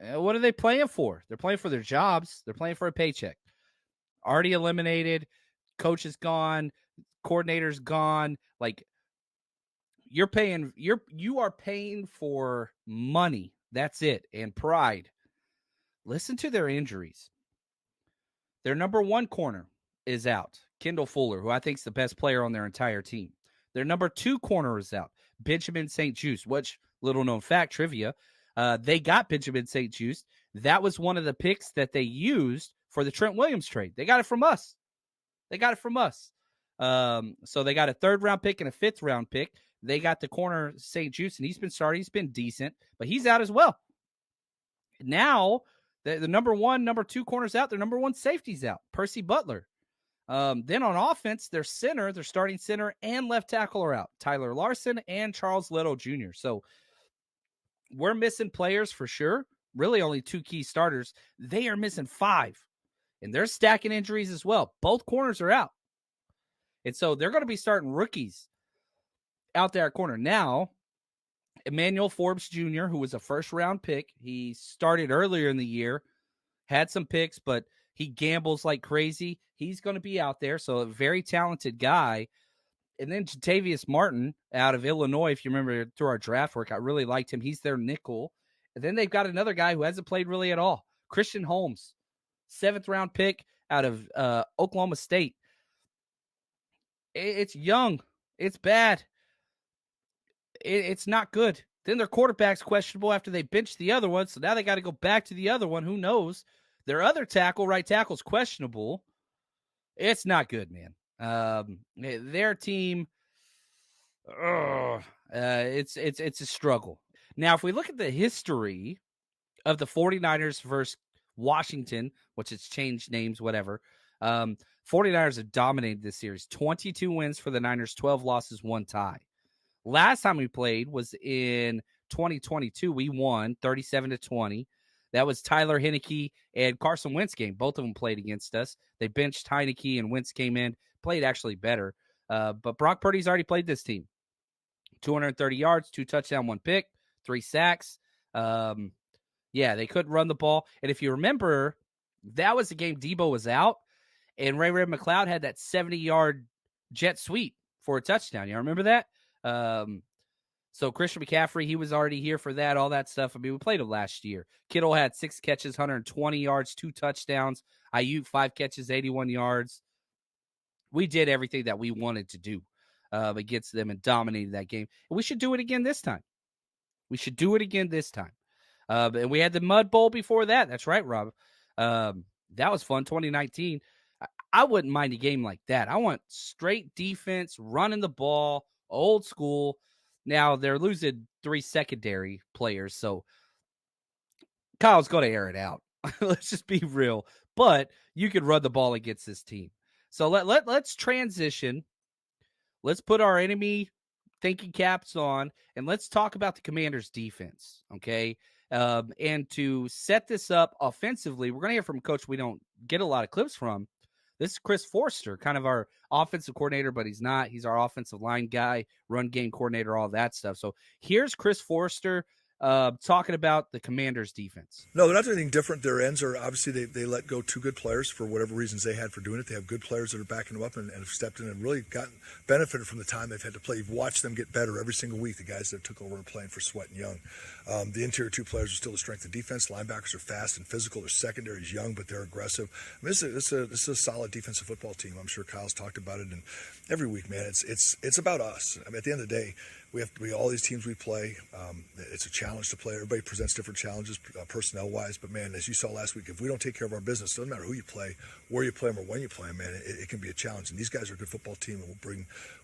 What are they playing for? They're playing for their jobs. They're playing for a paycheck. Already eliminated. Coach is gone. Coordinator's gone. Like, you are paying for money. That's it. And pride. Listen to their injuries. Their number one corner is out, Kendall Fuller, who I think is the best player on their entire team. Their number two corner is out, Benjamin St-Juste, which, little known fact, trivia, they got Benjamin St-Juste. That was one of the picks that they used for the Trent Williams trade. They got it from us. So they got a third-round pick and a fifth-round pick. They got the corner St-Juste, and he's been starting. He's been decent, but he's out as well. Now, the number one, number two corners out. Their number one safety's out, Percy Butler. Then on offense, their starting center and left tackle are out, Tyler Larson and Charles Little Jr. So we're missing players for sure. Really only two key starters. They are missing 5, and they're stacking injuries as well. Both corners are out. And so they're going to be starting rookies out there at corner. Now, Emmanuel Forbes Jr., who was a first-round pick, he started earlier in the year, had some picks, but he gambles like crazy. He's going to be out there, so a very talented guy. And then Jatavius Martin out of Illinois, if you remember through our draft work, I really liked him. He's their nickel. And then they've got another guy who hasn't played really at all, Christian Holmes, 7th-round pick out of Oklahoma State. It's young. It's bad. It's not good. Then their quarterback's questionable after they benched the other one, so now they got to go back to the other one. Who knows? Their other right tackle's questionable. It's not good, man. Their team, it's a struggle. Now, if we look at the history of the 49ers versus Washington, which has changed names, whatever, 49ers have dominated this series. 22 wins for the Niners, 12 losses, 1 tie. Last time we played was in 2022. We won 37-20. That was Tyler Heineke and Carson Wentz game. Both of them played against us. They benched Heineke and Wentz came in, played actually better. But Brock Purdy's already played this team. 230 yards, 2 touchdowns, 1 pick, 3 sacks. They couldn't run the ball. And if you remember, that was the game Debo was out, and Ray McLeod had that 70-yard jet sweep for a touchdown. You remember that? So Christian McCaffrey, he was already here for that, all that stuff. I mean, we played him last year. Kittle had 6 catches, 120 yards, 2 touchdowns. Ayuk, 5 catches, 81 yards. We did everything that we wanted to do against them and dominated that game. And we should do it again this time. And we had the Mud Bowl before that. That's right, Rob. That was fun, 2019. I wouldn't mind a game like that. I want straight defense, running the ball, old school. Now, they're losing 3 secondary players, so Kyle's going to air it out. Let's just be real. But you could run the ball against this team. So let's transition. Let's put our enemy thinking caps on, and let's talk about the Commanders' defense, okay? And to set this up offensively, we're going to hear from a coach we don't get a lot of clips from. This is Chris Forster, kind of our offensive coordinator, but he's not. He's our offensive line guy, run game coordinator, all that stuff. So here's Chris Forster talking about the Commanders' defense. No, they're not doing anything different. Their ends are obviously they let go 2 good players for whatever reasons they had for doing it. They have good players that are backing them up and have stepped in and really benefited from the time they've had to play. You've watched them get better every single week, the guys that took over and playing for Sweat and Young. The interior 2 players are still the strength of defense. Linebackers are fast and physical. Their secondary is young, but they're aggressive. I mean, this is a solid defensive football team. I'm sure Kyle's talked about it, and every week, man, it's about us. I mean, at the end of the day, we have to be all these teams we play. It's a challenge to play. Everybody presents different challenges personnel-wise, but man, as you saw last week, if we don't take care of our business, it doesn't matter who you play, where you play them, or when you play them, man, it can be a challenge. And these guys are a good football team, and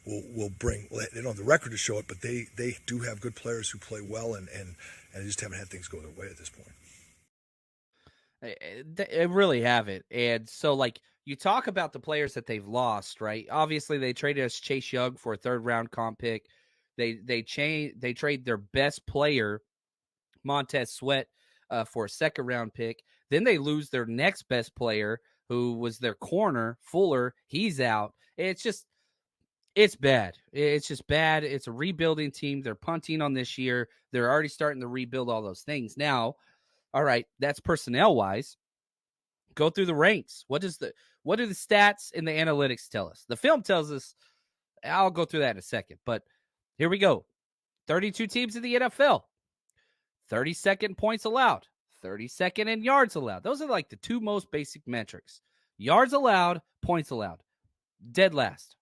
we'll bring. They don't have the record to show it, but they do have good players who play well, and they just haven't had things go their way at this point. They really haven't. And so, like, you talk about the players that they've lost, right? Obviously, they traded us Chase Young for a 3rd-round comp pick. They trade their best player, Montez Sweat, for a 2nd-round pick. Then they lose their next best player, who was their corner, Fuller. He's out. It's bad. It's just bad. It's a rebuilding team. They're punting on this year. They're already starting to rebuild all those things. Now, All right, that's personnel wise. Go through the ranks. What do the stats and the analytics tell us? The film tells us. I'll go through that in a second, but here we go. 32 teams in the NFL. 32nd points allowed. 32nd in yards allowed. Those are like the two most basic metrics. Yards allowed, points allowed. Dead last.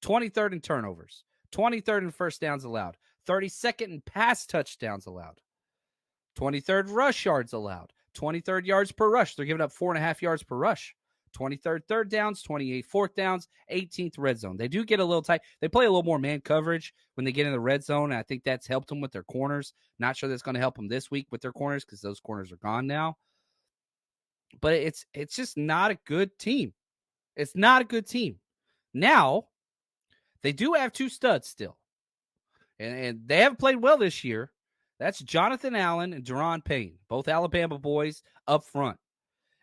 23rd in turnovers. 23rd in first downs allowed. 32nd in pass touchdowns allowed. 23rd rush yards allowed. 23rd yards per rush. They're giving up 4.5 yards per rush. 23rd third downs, 28th fourth downs, 18th red zone. They do get a little tight. They play a little more man coverage when they get in the red zone, and I think that's helped them with their corners. Not sure that's going to help them this week with their corners because those corners are gone now. But it's just not a good team. It's not a good team. Now, they do have two studs still. And they haven't played well this year. That's Jonathan Allen and Deron Payne, both Alabama boys up front.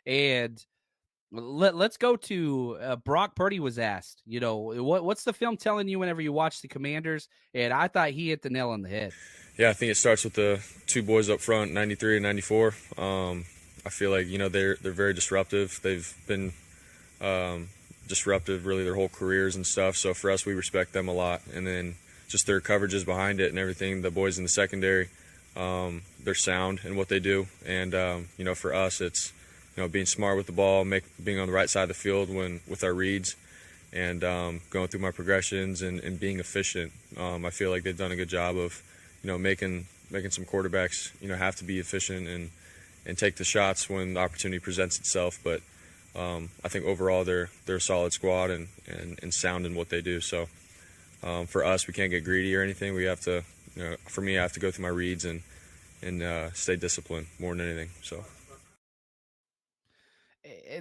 And let's go to Brock Purdy was asked, what's the film telling you whenever you watch the Commanders? And I thought he hit the nail on the head. Yeah, I think it starts with the two boys up front, 93 and 94. I feel like, they're very disruptive. They've been disruptive really their whole careers and stuff. So for us, we respect them a lot. And then just their coverages behind it and everything. The boys in the secondary, they're sound in what they do. And, for us, it's, being smart with the ball, being on the right side of the field with our reads, and going through my progressions and being efficient. I feel like they've done a good job of, making some quarterbacks, have to be efficient and take the shots when the opportunity presents itself. But I think overall they're a solid squad and sound in what they do. So for us, we can't get greedy or anything. We have to, for me, I have to go through my reads and stay disciplined more than anything. So.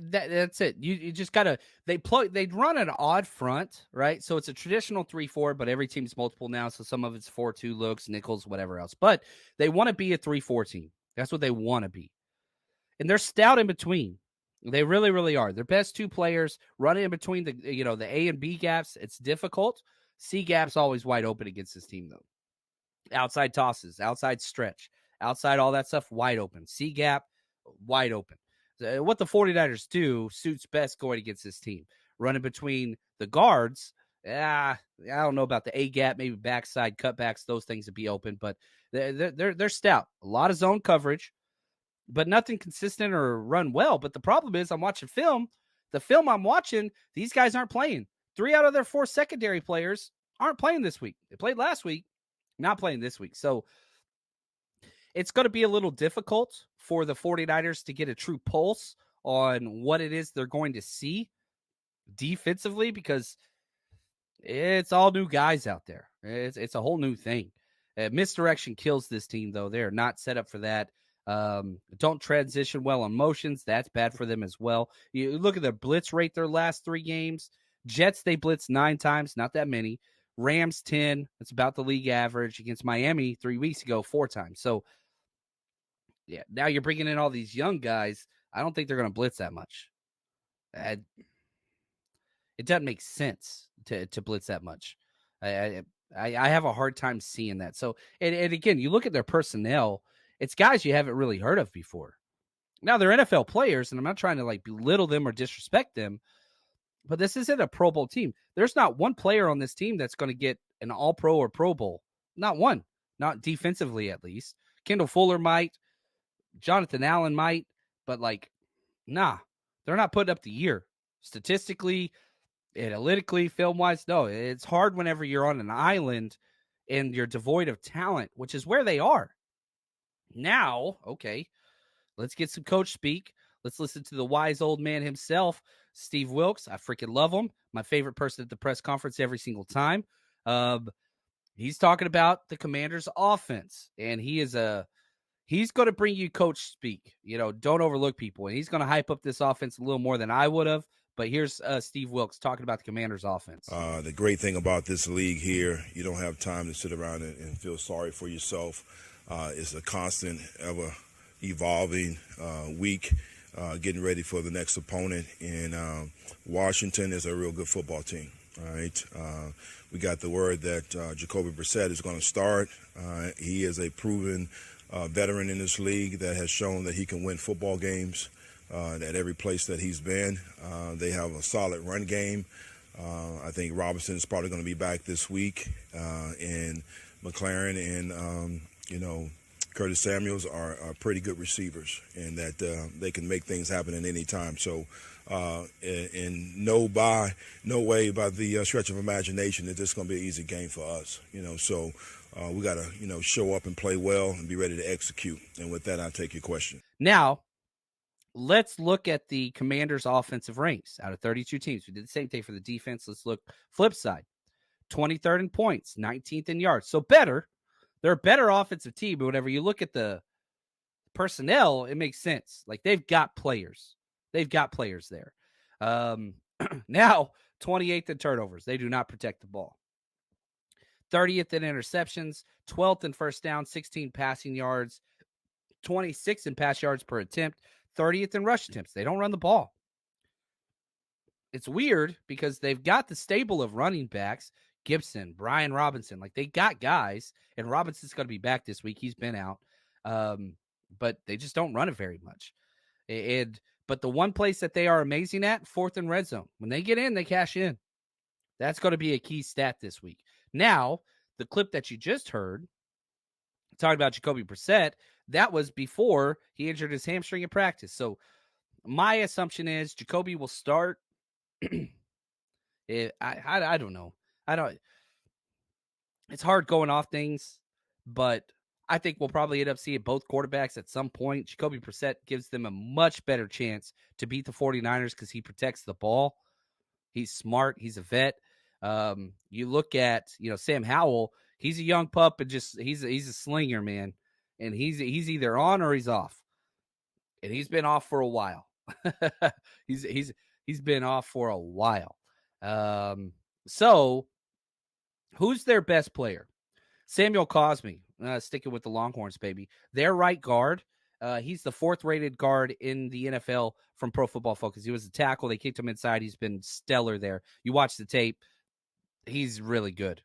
That's it. You just gotta. They'd run an odd front, right? So it's a traditional 3-4, but every team's multiple now. So some of it's 4-2 looks, nickels, whatever else. But they want to be a 3-4 team. That's what they want to be, and they're stout in between. They really, really are. Their best two players running in between the the A and B gaps. It's difficult. C gap's always wide open against this team though. Outside tosses, outside stretch, outside all that stuff wide open. C gap wide open. What the 49ers do suits best going against this team. Running between the guards, I don't know about the A gap, maybe backside cutbacks, those things would be open, but they're stout. A lot of zone coverage, but nothing consistent or run well. But the problem is I'm watching film. The film I'm watching, these guys aren't playing. 3 out of their 4 secondary players aren't playing this week. They played last week, not playing this week. So it's going to be a little difficult for the 49ers to get a true pulse on what it is they're going to see defensively because it's all new guys out there. It's a whole new thing. Misdirection kills this team, though. They're not set up for that. Don't transition well on motions. That's bad for them as well. You look at their blitz rate their last 3 games. Jets, they blitzed 9 times, not that many. Rams, 10. That's about the league average. Against Miami 3 weeks ago, 4 times. So, yeah, now you're bringing in all these young guys. I don't think they're going to blitz that much. It doesn't make sense to blitz that much. I have a hard time seeing that. So, and again, you look at their personnel, it's guys you haven't really heard of before. Now, they're NFL players, and I'm not trying to belittle them or disrespect them, but this isn't a Pro Bowl team. There's not one player on this team that's going to get an All-Pro or Pro Bowl. Not one. Not defensively, at least. Kendall Fuller might. Jonathan Allen might. But, nah. They're not putting up the year. Statistically, analytically, film-wise, no. It's hard whenever you're on an island and you're devoid of talent, which is where they are. Now, okay, let's get some coach speak. Let's listen to the wise old man himself, Steve Wilks. I freaking love him. My favorite person at the press conference every single time. He's talking about the Commanders' offense, and he's going to bring you coach speak. Don't overlook people, and he's going to hype up this offense a little more than I would have. But here's Steve Wilks talking about the Commanders' offense. The great thing about this league here, you don't have time to sit around and feel sorry for yourself. It's a constant, ever-evolving week. Getting ready for the next opponent, and Washington is a real good football team. All right, we got the word that Jacoby Brissett is going to start. He is a proven veteran in this league that has shown that he can win football games at every place that he's been. They have a solid run game. I think Robinson is probably going to be back this week, and McLaren and Curtis Samuels are pretty good receivers, and that they can make things happen at any time. So, in no way by the stretch of imagination that this is going to be an easy game for us. So we got to show up and play well and be ready to execute. And with that, I'll take your question. Now, let's look at the Commanders' offensive ranks out of 32 teams. We did the same thing for the defense. Let's look flip side. 23rd in points, 19th in yards. So better. They're a better offensive team, but whenever you look at the personnel, it makes sense. Like, they've got players. They've got players there. Now, 28th in turnovers. They do not protect the ball. 30th in interceptions, 12th in first down, 16 passing yards, 26th in pass yards per attempt, 30th in rush attempts. They don't run the ball. It's weird because they've got the stable of running backs, Gibson, Brian Robinson. Like, they got guys, and Robinson's going to be back this week. He's been out. But they just don't run it very much. But the one place that they are amazing at, 4th and red zone. When they get in, they cash in. That's going to be a key stat this week. Now, the clip that you just heard, talking about Jacoby Brissett, that was before he injured his hamstring in practice. So my assumption is Jacoby will start. I don't know. It's hard going off things, but I think we'll probably end up seeing both quarterbacks at some point. Jacoby Brissett gives them a much better chance to beat the 49ers because he protects the ball. He's smart. He's a vet. You look at, Sam Howell, he's a young pup and he's a slinger, man. And he's either on or he's off. And he's been off for a while. He's been off for a while. So who's their best player? Samuel Cosme, sticking with the Longhorns, baby. Their right guard. He's the 4th rated guard in the NFL from Pro Football Focus. He was a tackle. They kicked him inside. He's been stellar there. You watch the tape. He's really good.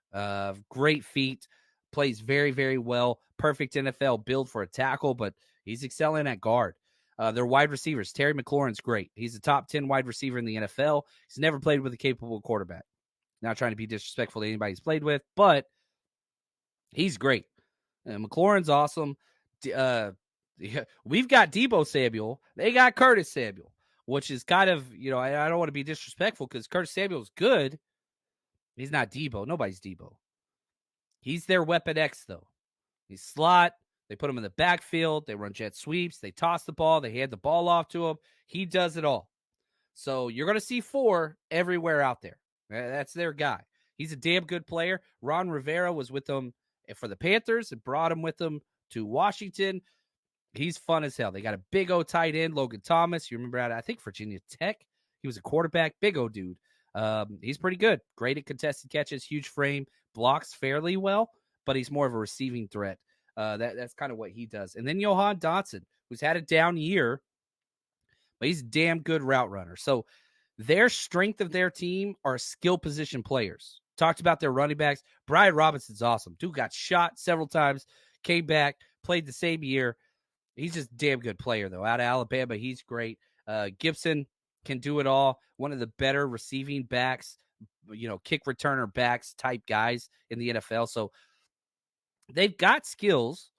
Great feet. Plays very, very well. Perfect NFL build for a tackle, but he's excelling at guard. Their wide receivers. Terry McLaurin's great. He's a top 10 wide receiver in the NFL. He's never played with a capable quarterback. Not trying to be disrespectful to anybody he's played with, but he's great. McLaurin's awesome. We've got Deebo Samuel. They got Curtis Samuel, which is kind of, I don't want to be disrespectful because Curtis Samuel's good. He's not Deebo. Nobody's Deebo. He's their weapon X, though. He's slot. They put him in the backfield. They run jet sweeps. They toss the ball. They hand the ball off to him. He does it all. So you're going to see 4 everywhere out there. That's their guy. He's a damn good player. Ron Rivera was with them for the Panthers and brought him with them to Washington. He's fun as hell. They got a big O tight end, Logan Thomas. You remember I think Virginia Tech. He was a quarterback, big O dude. He's pretty good. Great at contested catches, huge frame, blocks fairly well, but he's more of a receiving threat. That's kind of what he does. And then Johan Dotson, who's had a down year, but he's a damn good route runner. So their strength of their team are skill position players. Talked about their running backs. Brian Robinson's awesome. Dude got shot several times, came back, played the same year. He's just a damn good player, though. Out of Alabama, he's great. Gibson can do it all. One of the better receiving backs, kick returner backs type guys in the NFL. So they've got skills.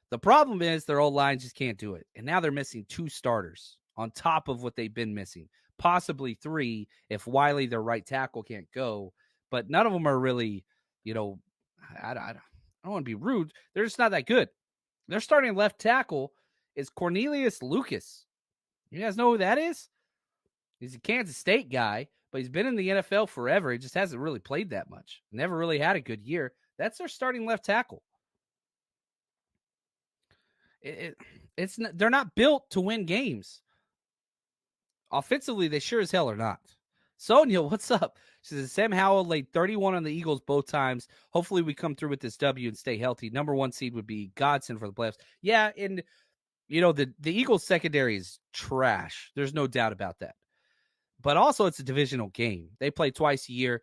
The problem is their old line just can't do it. And now they're missing 2 starters on top of what they've been missing. Possibly 3 if Wiley, their right tackle, can't go. But none of them are really, I don't want to be rude. They're just not that good. Their starting left tackle is Cornelius Lucas. You guys know who that is? He's a Kansas State guy, but he's been in the NFL forever. He just hasn't really played that much. Never really had a good year. That's their starting left tackle. They're not built to win games. Offensively, they sure as hell are not. Sonia, what's up? She says, Sam Howell laid 31 on the Eagles both times. Hopefully we come through with this W and stay healthy. Number 1 seed would be godsend for the playoffs. Yeah, and, the Eagles secondary is trash. There's no doubt about that. But also it's a divisional game. They play twice a year.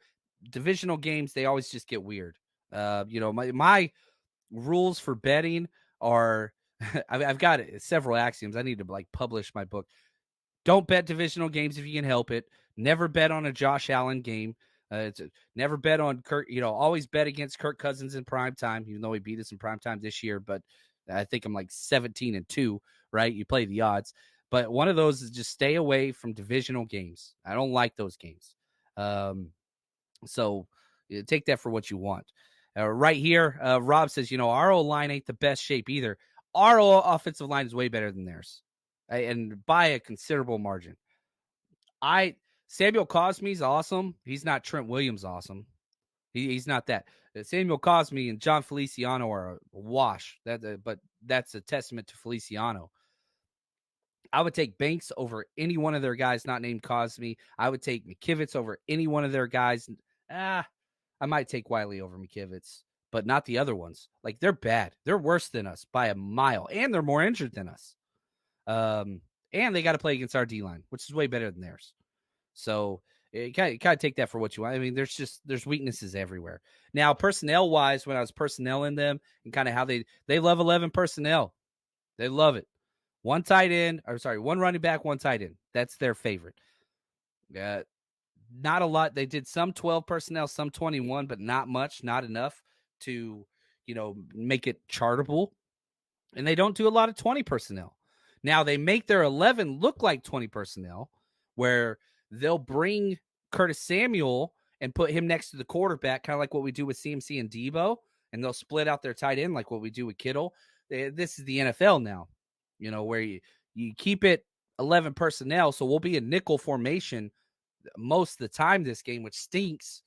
Divisional games, they always just get weird. My rules for betting are I've got several axioms. I need to like publish my book. Don't bet divisional games if you can help it. Never bet on a Josh Allen game. Never bet on Kirk. Always bet against Kirk Cousins in prime time, even though he beat us in prime time this year. But I think I'm like 17-2, right? You play the odds. But one of those is just stay away from divisional games. I don't like those games. So take that for what you want. Right here, Rob says, our O-line ain't the best shape either. Our offensive line is way better than theirs, and by a considerable margin. Samuel Cosme's awesome. He's not Trent Williams awesome. He's not that. Samuel Cosme and John Feliciano are a wash. But that's a testament to Feliciano. I would take Banks over any one of their guys not named Cosme. I would take McKivitz over any one of their guys. I might take Wiley over McKivitz, but not the other ones. Like, they're bad. They're worse than us by a mile, and they're more injured than us. And they got to play against our D-line, which is way better than theirs. So you kind of take that for what you want. I mean, there's weaknesses everywhere. Now, personnel-wise, when I was personnel in them and kind of how they love 11 personnel. They love it. One running back, one tight end. That's their favorite. Not a lot. They did some 12 personnel, some 21, but not much, not enough to, make it chartable. And they don't do a lot of 20 personnel. Now, they make their 11 look like 20 personnel, where they'll bring Curtis Samuel and put him next to the quarterback, kind of like what we do with CMC and Debo, and they'll split out their tight end like what we do with Kittle. This is the NFL now, where you keep it 11 personnel, so we'll be in nickel formation most of the time this game, which stinks.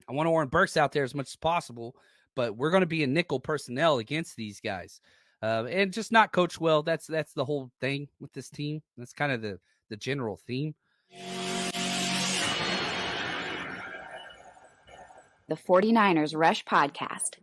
I want Oren Burks out there as much as possible, but we're going to be in nickel personnel against these guys. And just not coached well. That's the whole thing with this team. That's kind of the general theme. The 49ers Rush Podcast.